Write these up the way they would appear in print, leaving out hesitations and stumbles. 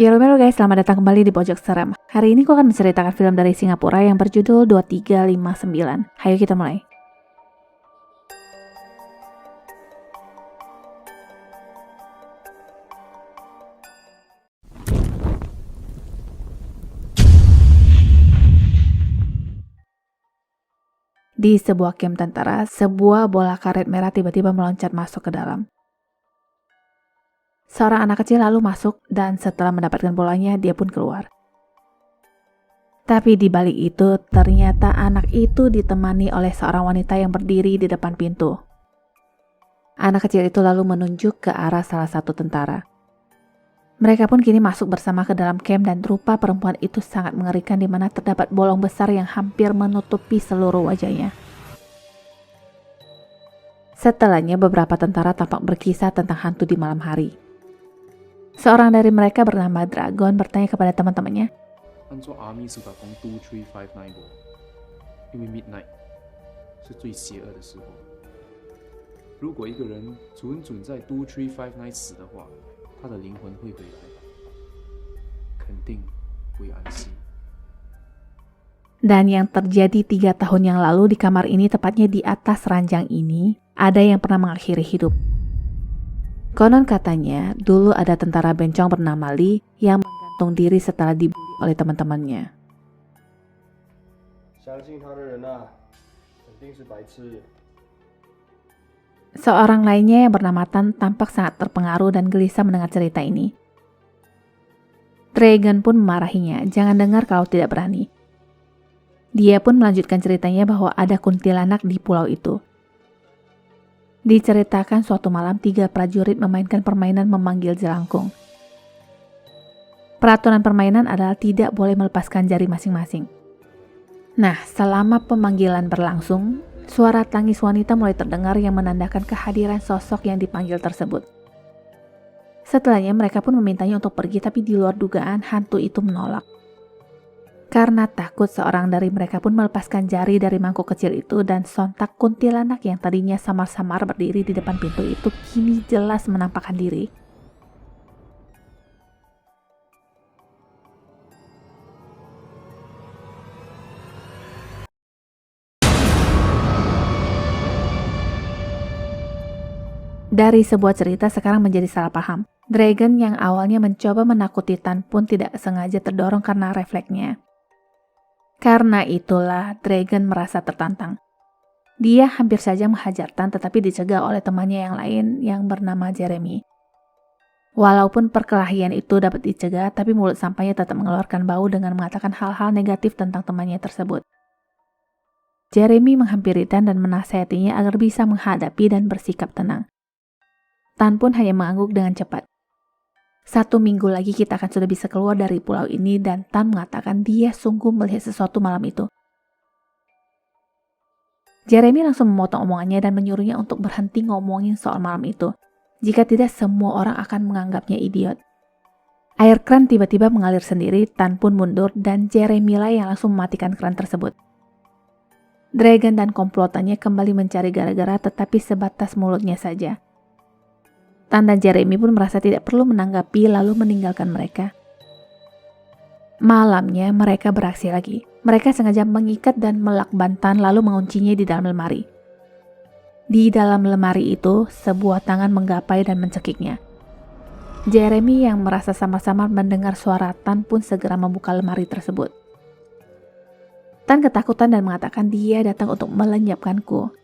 Halo guys, selamat datang kembali di Pojok Serem. Hari ini aku akan menceritakan film dari Singapura yang berjudul 2359. Hayo kita mulai. Di sebuah camp tentara, sebuah bola karet merah tiba-tiba meloncat masuk ke dalam. Seorang anak kecil lalu masuk dan setelah mendapatkan bolanya, dia pun keluar. Tapi di balik itu, ternyata anak itu ditemani oleh seorang wanita yang berdiri di depan pintu. Anak kecil itu lalu menunjuk ke arah salah satu tentara. Mereka pun kini masuk bersama ke dalam camp dan rupa perempuan itu sangat mengerikan di mana terdapat bolong besar yang hampir menutupi seluruh wajahnya. Setelahnya beberapa tentara tampak berkisah tentang hantu di malam hari. Seorang dari mereka bernama Dragon bertanya kepada teman-temannya, 按照阿密斯打工2359的，因为 midnight 是最邪恶的时候。如果一个人准在2359死的话，他的灵魂会回来，肯定不会安息。 Dan yang terjadi 3 tahun yang lalu di kamar ini, tepatnya di atas ranjang ini, ada yang pernah mengakhiri hidup. Konon katanya, dulu ada tentara bencong bernama Lee yang menggantung diri setelah dibully oleh teman-temannya. Seorang lainnya yang bernama Tan tampak sangat terpengaruh dan gelisah mendengar cerita ini. Dragon pun memarahinya, jangan dengar kalau tidak berani. Dia pun melanjutkan ceritanya bahwa ada kuntilanak di pulau itu. Diceritakan suatu malam 3 prajurit memainkan permainan memanggil jelangkung. Peraturan permainan adalah tidak boleh melepaskan jari masing-masing. Nah, selama pemanggilan berlangsung, suara tangis wanita mulai terdengar yang menandakan kehadiran sosok yang dipanggil tersebut. Setelahnya mereka pun memintanya untuk pergi, tapi di luar dugaan hantu itu menolak. Karena takut, seorang dari mereka pun melepaskan jari dari mangkuk kecil itu dan sontak kuntilanak yang tadinya samar-samar berdiri di depan pintu itu kini jelas menampakkan diri. Dari sebuah cerita sekarang menjadi salah paham. Dragon yang awalnya mencoba menakuti Tan pun tidak sengaja terdorong karena refleksnya. Karena itulah Dragon merasa tertantang. Dia hampir saja menghajar Tan tetapi dicegah oleh temannya yang lain yang bernama Jeremy. Walaupun perkelahian itu dapat dicegah, tapi mulut sampahnya tetap mengeluarkan bau dengan mengatakan hal-hal negatif tentang temannya tersebut. Jeremy menghampiri Tan dan menasihatinya agar bisa menghadapi dan bersikap tenang. Tan pun hanya mengangguk dengan cepat. 1 minggu lagi kita akan sudah bisa keluar dari pulau ini, dan Tan mengatakan dia sungguh melihat sesuatu malam itu. Jeremy langsung memotong omongannya dan menyuruhnya untuk berhenti ngomongin soal malam itu. Jika tidak, semua orang akan menganggapnya idiot. Air kran tiba-tiba mengalir sendiri, Tan pun mundur dan Jeremy lah yang langsung mematikan kran tersebut. Dragon dan komplotannya kembali mencari gara-gara, tetapi sebatas mulutnya saja. Tan dan Jeremy pun merasa tidak perlu menanggapi lalu meninggalkan mereka. Malamnya mereka beraksi lagi. Mereka sengaja mengikat dan melakban Tan lalu menguncinya di dalam lemari. Di dalam lemari itu, sebuah tangan menggapai dan mencekiknya. Jeremy yang merasa samar-samar mendengar suara Tan pun segera membuka lemari tersebut. Tan ketakutan dan mengatakan dia datang untuk melenyapkanku.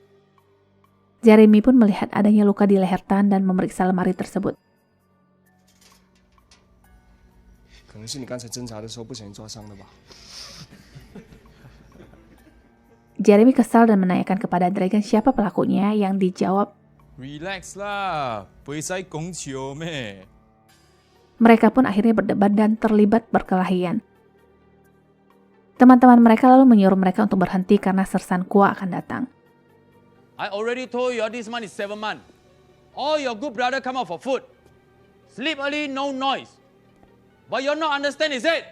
Jeremy pun melihat adanya luka di leher Tan dan memeriksa lemari tersebut. Jeremy kesal dan menanyakan kepada Dragon siapa pelakunya, yang dijawab, Relax lah, boleh gong qiu meh. Mereka pun akhirnya berdebat dan terlibat perkelahian. Teman-teman mereka lalu menyuruh mereka untuk berhenti karena Sersan Kua akan datang. I already told you this month is 7 months. All your good brother come out for food. Sleep early, no noise. But you're not understand, is it?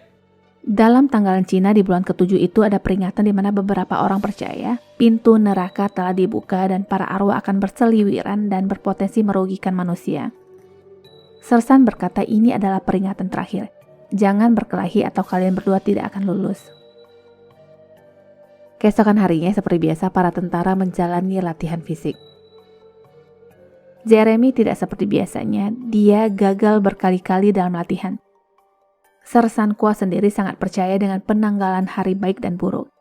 Dalam tanggalan Cina di bulan ke-7 itu ada peringatan di mana beberapa orang percaya pintu neraka telah dibuka dan para arwah akan berseliweran dan berpotensi merugikan manusia. Sersan berkata ini adalah peringatan terakhir. jangan berkelahi atau kalian berdua tidak akan lulus. Keesokan harinya seperti biasa para tentara menjalani latihan fisik. Jeremy tidak seperti biasanya, dia gagal berkali-kali dalam latihan. Sersan Kwa sendiri sangat percaya dengan penanggalan hari baik dan buruk.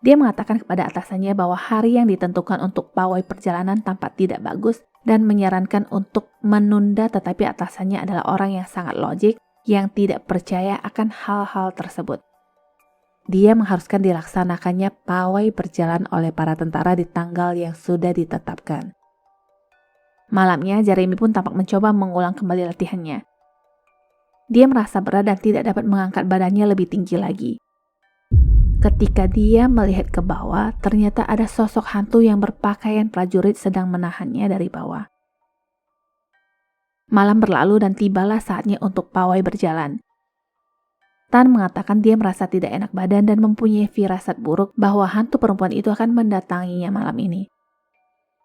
Dia mengatakan kepada atasannya bahwa hari yang ditentukan untuk pawai perjalanan tampak tidak bagus dan menyarankan untuk menunda, tetapi atasannya adalah orang yang sangat logik yang tidak percaya akan hal-hal tersebut. Dia mengharuskan dilaksanakannya pawai berjalan oleh para tentara di tanggal yang sudah ditetapkan. Malamnya, Jeremy pun tampak mencoba mengulang kembali latihannya. Dia merasa berat dan tidak dapat mengangkat badannya lebih tinggi lagi. Ketika dia melihat ke bawah, ternyata ada sosok hantu yang berpakaian prajurit sedang menahannya dari bawah. Malam berlalu dan tibalah saatnya untuk pawai berjalan. Tan mengatakan dia merasa tidak enak badan dan mempunyai firasat buruk bahwa hantu perempuan itu akan mendatanginya malam ini.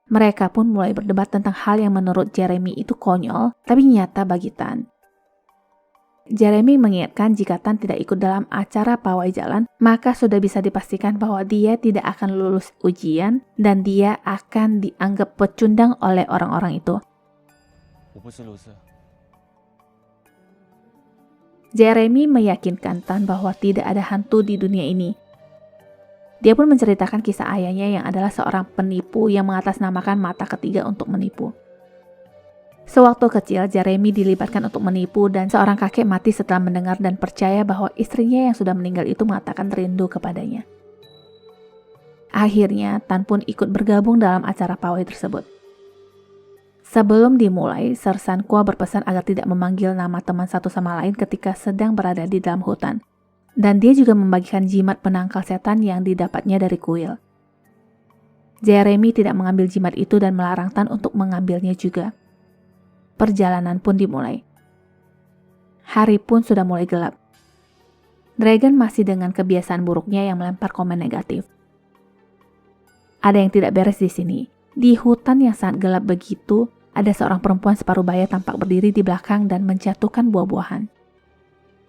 Mereka pun mulai berdebat tentang hal yang menurut Jeremy itu konyol, tapi nyata bagi Tan. Jeremy mengingatkan jika Tan tidak ikut dalam acara pawai jalan, maka sudah bisa dipastikan bahwa dia tidak akan lulus ujian dan dia akan dianggap pecundang oleh orang-orang itu. Jeremy meyakinkan Tan bahwa tidak ada hantu di dunia ini. Dia pun menceritakan kisah ayahnya yang adalah seorang penipu yang mengatasnamakan mata ketiga untuk menipu. Sewaktu kecil, Jeremy dilibatkan untuk menipu dan seorang kakek mati setelah mendengar dan percaya bahwa istrinya yang sudah meninggal itu mengatakan rindu kepadanya. Akhirnya, Tan pun ikut bergabung dalam acara pawai tersebut. Sebelum dimulai, Sersan Kwa berpesan agar tidak memanggil nama teman satu sama lain ketika sedang berada di dalam hutan. Dan dia juga membagikan jimat penangkal setan yang didapatnya dari kuil. Jeremy tidak mengambil jimat itu dan melarang Tan untuk mengambilnya juga. Perjalanan pun dimulai. Hari pun sudah mulai gelap. Dragon masih dengan kebiasaan buruknya yang melempar komen negatif. Ada yang tidak beres di sini. Di hutan yang sangat gelap begitu, ada seorang perempuan separuh baya tampak berdiri di belakang dan menjatuhkan buah-buahan.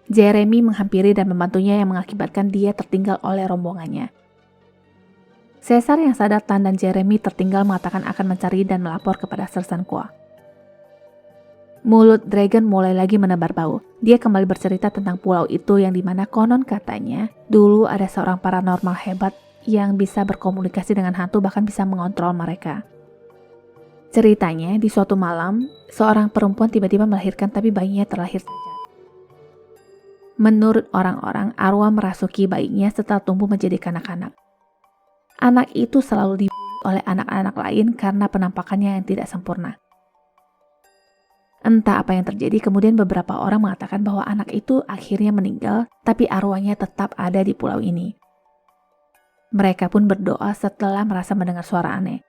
Jeremy menghampiri dan membantunya yang mengakibatkan dia tertinggal oleh rombongannya. Caesar yang sadar Tan dan Jeremy tertinggal mengatakan akan mencari dan melapor kepada Sersan Kwa. Mulut Dragon mulai lagi menebar bau. Dia kembali bercerita tentang pulau itu yang dimana konon katanya dulu ada seorang paranormal hebat yang bisa berkomunikasi dengan hantu, bahkan bisa mengontrol mereka. Ceritanya, di suatu malam, seorang perempuan tiba-tiba melahirkan tapi bayinya terlahir saja. Menurut orang-orang, arwah merasuki bayinya setelah tumbuh menjadi kanak-kanak. Anak itu selalu dibully oleh anak-anak lain karena penampakannya yang tidak sempurna. Entah apa yang terjadi, kemudian beberapa orang mengatakan bahwa anak itu akhirnya meninggal, tapi arwahnya tetap ada di pulau ini. Mereka pun berdoa setelah merasa mendengar suara aneh.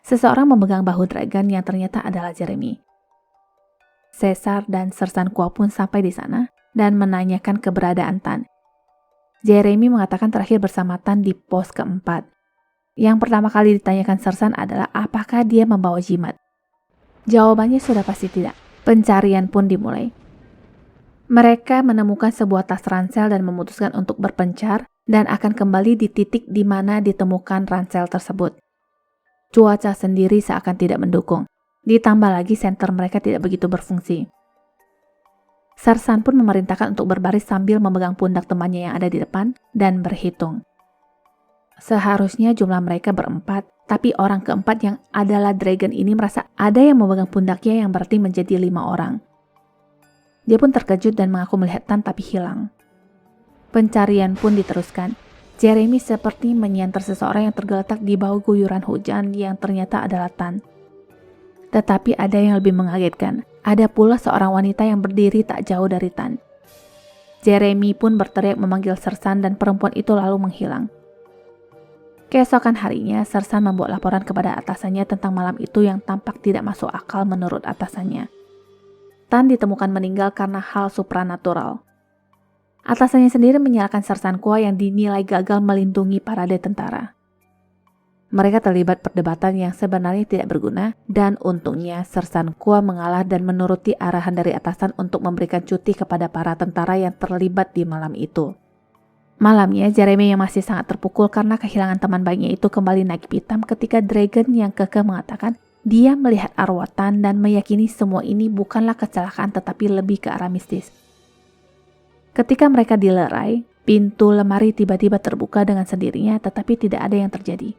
Seseorang memegang bahu Dragon yang ternyata adalah Jeremy. Caesar dan Sersan Kwa pun sampai di sana dan menanyakan keberadaan Tan. Jeremy mengatakan terakhir bersama Tan di pos keempat. Yang pertama kali ditanyakan Sersan adalah apakah dia membawa jimat. Jawabannya sudah pasti tidak. Pencarian pun dimulai. Mereka menemukan sebuah tas ransel dan memutuskan untuk berpencar dan akan kembali di titik di mana ditemukan ransel tersebut. Cuaca sendiri seakan tidak mendukung. Ditambah lagi senter mereka tidak begitu berfungsi. Sersan pun memerintahkan untuk berbaris sambil memegang pundak temannya yang ada di depan dan berhitung. Seharusnya jumlah mereka berempat, tapi orang keempat yang adalah Dragon ini merasa ada yang memegang pundaknya yang berarti menjadi 5 orang. Dia pun terkejut dan mengaku melihat Tan tapi hilang. Pencarian pun diteruskan. Jeremy seperti menyanter seseorang yang tergeletak di bawah guyuran hujan yang ternyata adalah Tan. Tetapi ada yang lebih mengagetkan. Ada pula seorang wanita yang berdiri tak jauh dari Tan. Jeremy pun berteriak memanggil Sersan dan perempuan itu lalu menghilang. Keesokan harinya, Sersan membuat laporan kepada atasannya tentang malam itu yang tampak tidak masuk akal menurut atasannya. Tan ditemukan meninggal karena hal supranatural. Atasannya sendiri menyalahkan Sersan Kwa yang dinilai gagal melindungi parade tentara. Mereka terlibat perdebatan yang sebenarnya tidak berguna, dan untungnya Sersan Kwa mengalah dan menuruti arahan dari atasan untuk memberikan cuti kepada para tentara yang terlibat di malam itu. Malamnya, Jeremy yang masih sangat terpukul karena kehilangan teman baiknya itu kembali naik pitam ketika Dragon yang kekeh mengatakan dia melihat arwah Tan dan meyakini semua ini bukanlah kecelakaan tetapi lebih ke arah mistis. Ketika mereka dilerai, pintu lemari tiba-tiba terbuka dengan sendirinya tetapi tidak ada yang terjadi.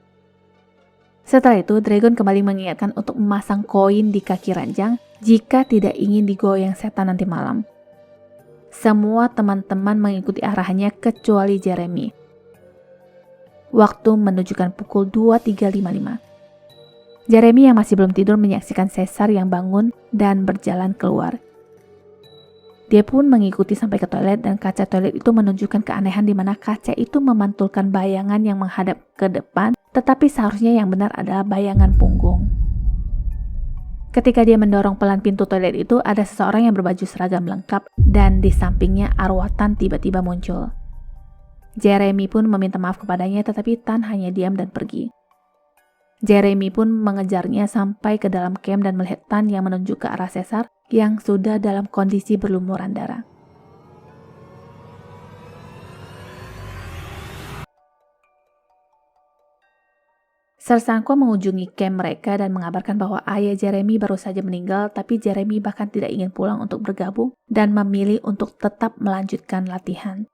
Setelah itu, Dragon kembali mengingatkan untuk memasang koin di kaki ranjang jika tidak ingin digoyang setan nanti malam. Semua teman-teman mengikuti arahannya kecuali Jeremy. Waktu menunjukkan pukul 23.55. Jeremy yang masih belum tidur menyaksikan Caesar yang bangun dan berjalan keluar. Dia pun mengikuti sampai ke toilet dan kaca toilet itu menunjukkan keanehan di mana kaca itu memantulkan bayangan yang menghadap ke depan, tetapi seharusnya yang benar adalah bayangan punggung. Ketika dia mendorong pelan pintu toilet itu, ada seseorang yang berbaju seragam lengkap dan di sampingnya arwah Tan tiba-tiba muncul. Jeremy pun meminta maaf kepadanya tetapi Tan hanya diam dan pergi. Jeremy pun mengejarnya sampai ke dalam camp dan melihat Tan yang menunjuk ke arah Caesar yang sudah dalam kondisi berlumuran darah. Sersan Kwa mengunjungi camp mereka dan mengabarkan bahwa ayah Jeremy baru saja meninggal, tapi Jeremy bahkan tidak ingin pulang untuk bergabung dan memilih untuk tetap melanjutkan latihan.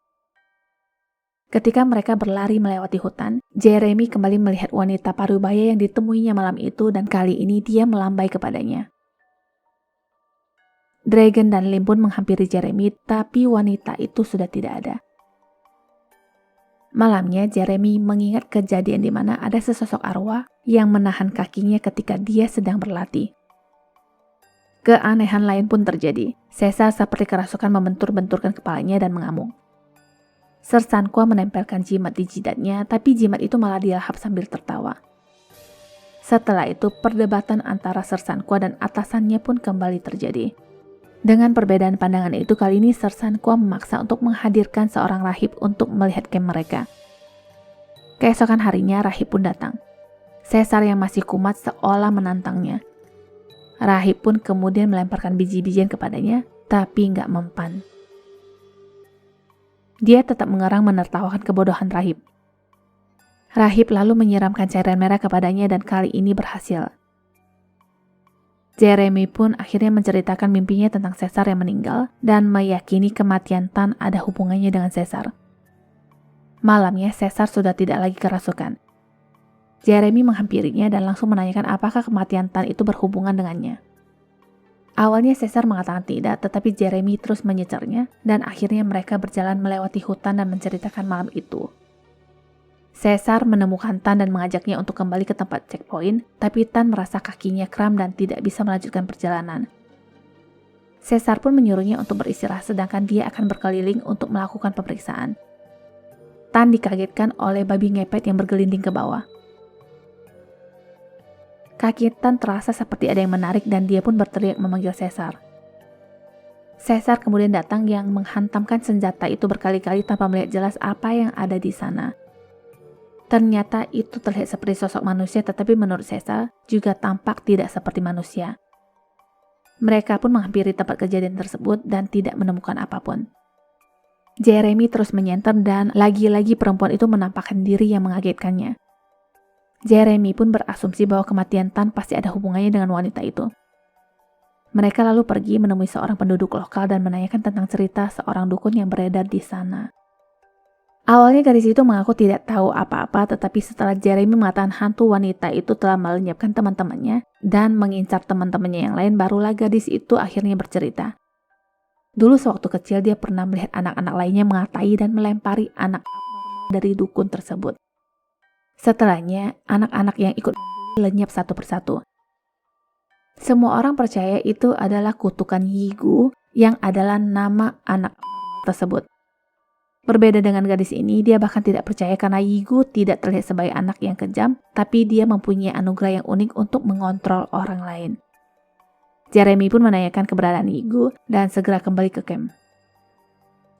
Ketika mereka berlari melewati hutan, Jeremy kembali melihat wanita parubaya yang ditemuinya malam itu dan kali ini dia melambai kepadanya. Dragon dan Lim pun menghampiri Jeremy, tapi wanita itu sudah tidak ada. Malamnya, Jeremy mengingat kejadian di mana ada sesosok arwah yang menahan kakinya ketika dia sedang berlatih. Keanehan lain pun terjadi. Caesar seperti kerasukan membentur-benturkan kepalanya dan mengamuk. Sersan Kwa menempelkan jimat di jidatnya, tapi jimat itu malah dilahap sambil tertawa. Setelah itu, perdebatan antara Sersan Kwa dan atasannya pun kembali terjadi. Dengan perbedaan pandangan itu, kali ini Sersan Kwa memaksa untuk menghadirkan seorang rahib untuk melihat camp mereka. Keesokan harinya, rahib pun datang. Caesar yang masih kumat seolah menantangnya. Rahib pun kemudian melemparkan biji-bijian kepadanya, tapi nggak mempan. Dia tetap mengerang menertawakan kebodohan rahib. Rahib lalu menyiramkan cairan merah kepadanya dan kali ini berhasil. Jeremy pun akhirnya menceritakan mimpinya tentang Caesar yang meninggal dan meyakini kematian Tan ada hubungannya dengan Caesar. Malamnya Caesar sudah tidak lagi kerasukan. Jeremy menghampirinya dan langsung menanyakan apakah kematian Tan itu berhubungan dengannya. Awalnya Caesar mengatakan tidak, tetapi Jeremy terus menyecernya dan akhirnya mereka berjalan melewati hutan dan menceritakan malam itu. Caesar menemukan Tan dan mengajaknya untuk kembali ke tempat checkpoint, tapi Tan merasa kakinya kram dan tidak bisa melanjutkan perjalanan. Caesar pun menyuruhnya untuk beristirahat sedangkan dia akan berkeliling untuk melakukan pemeriksaan. Tan dikagetkan oleh babi ngepet yang bergelinding ke bawah. Kaki Tan terasa seperti ada yang menarik dan dia pun berteriak memanggil Caesar. Caesar kemudian datang yang menghantamkan senjata itu berkali-kali tanpa melihat jelas apa yang ada di sana. Ternyata itu terlihat seperti sosok manusia tetapi menurut Caesar juga tampak tidak seperti manusia. Mereka pun menghampiri tempat kejadian tersebut dan tidak menemukan apapun. Jeremy terus menyenter dan lagi-lagi perempuan itu menampakkan diri yang mengagetkannya. Jeremy pun berasumsi bahwa kematian Tan pasti ada hubungannya dengan wanita itu. Mereka lalu pergi menemui seorang penduduk lokal dan menanyakan tentang cerita seorang dukun yang beredar di sana. Awalnya gadis itu mengaku tidak tahu apa-apa, tetapi setelah Jeremy mengatakan hantu wanita itu telah melenyapkan teman-temannya dan mengincar teman-temannya yang lain, barulah gadis itu akhirnya bercerita. Dulu sewaktu kecil dia pernah melihat anak-anak lainnya mengatai dan melempari anak dari dukun tersebut. Setelahnya, anak-anak yang ikut lenyap satu persatu. Semua orang percaya itu adalah kutukan Yigu yang adalah nama anak tersebut. Berbeda dengan gadis ini, dia bahkan tidak percaya karena Yigu tidak terlihat sebagai anak yang kejam, tapi dia mempunyai anugerah yang unik untuk mengontrol orang lain. Jeremy pun menanyakan keberadaan Yigu dan segera kembali ke camp.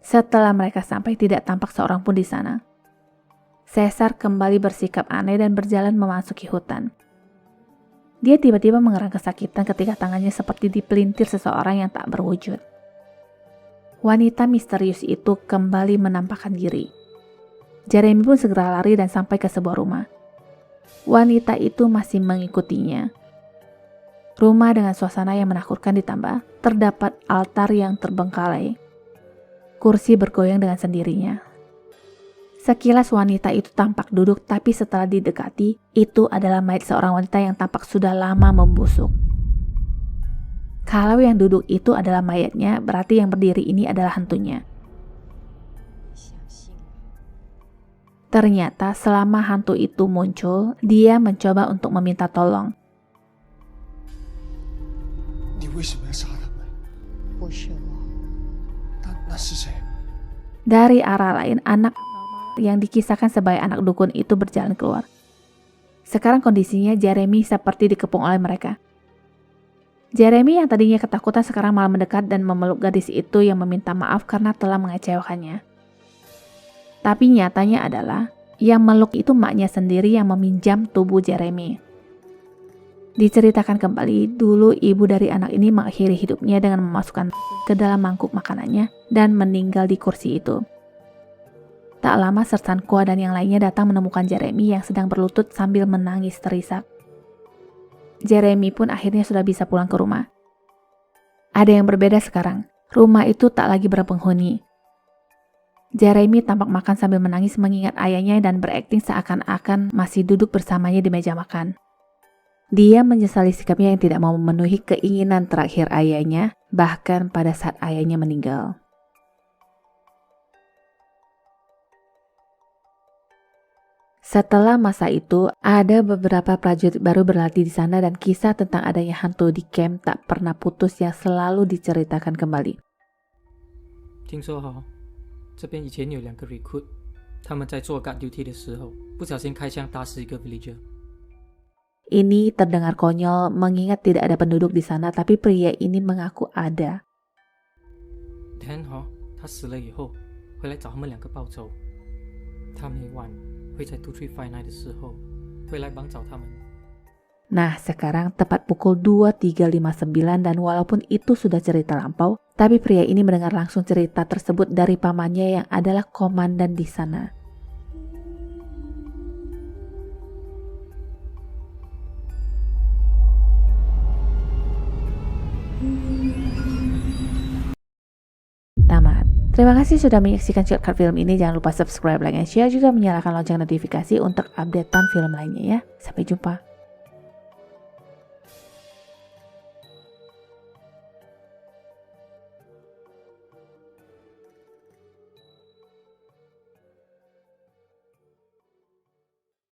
Setelah mereka sampai, tidak tampak seorang pun di sana. Caesar kembali bersikap aneh dan berjalan memasuki hutan. Dia tiba-tiba mengerang kesakitan ketika tangannya seperti dipelintir seseorang yang tak berwujud. Wanita misterius itu kembali menampakkan diri. Jeremy pun segera lari dan sampai ke sebuah rumah. Wanita itu masih mengikutinya. Rumah dengan suasana yang menakutkan ditambah terdapat altar yang terbengkalai. Kursi bergoyang dengan sendirinya. Sekilas wanita itu tampak duduk, tapi setelah didekati, itu adalah mayat seorang wanita yang tampak sudah lama membusuk. Kalau yang duduk itu adalah mayatnya, berarti yang berdiri ini adalah hantunya. Ternyata selama hantu itu muncul, dia mencoba untuk meminta tolong. 你为什么要杀他们？不是我，那是谁？ Dari arah lain, anak yang dikisahkan sebagai anak dukun itu berjalan keluar. Sekarang kondisinya Jeremy seperti dikepung oleh mereka. Jeremy yang tadinya ketakutan sekarang malah mendekat dan memeluk gadis itu yang meminta maaf karena telah mengecewakannya. Tapi nyatanya adalah yang meluk itu maknya sendiri yang meminjam tubuh Jeremy. Diceritakan kembali, dulu ibu dari anak ini mengakhiri hidupnya dengan memasukkan ke dalam mangkuk makanannya dan meninggal di kursi itu. Tak lama Sersan Kwa dan yang lainnya datang menemukan Jeremy yang sedang berlutut sambil menangis terisak. Jeremy pun akhirnya sudah bisa pulang ke rumah. Ada yang berbeda sekarang, rumah itu tak lagi berpenghuni. Jeremy tampak makan sambil menangis mengingat ayahnya dan berakting seakan-akan masih duduk bersamanya di meja makan. Dia menyesali sikapnya yang tidak mau memenuhi keinginan terakhir ayahnya, bahkan pada saat ayahnya meninggal. Setelah masa itu, ada beberapa prajurit baru berlatih di sana dan kisah tentang adanya hantu di camp tak pernah putus yang selalu diceritakan kembali. 听说这边以前有2个 recruit， 他们在做 guard duty 的时候，不小心开枪打死一个 villager。 Ini terdengar konyol mengingat tidak ada penduduk di sana, tapi pria ini mengaku ada. Dan 他死了以后，回来找他们2个报仇。他每晚会在2359的时候回来帮找他们。 Nah, sekarang tepat pukul 23.59 dan walaupun itu sudah cerita lampau, tapi pria ini mendengar langsung cerita tersebut dari pamannya yang adalah komandan di sana. Tamat. Terima kasih sudah menyaksikan shortcut film ini. Jangan lupa subscribe, like, dan share, juga menyalakan lonceng notifikasi untuk updatean film lainnya ya. Sampai jumpa.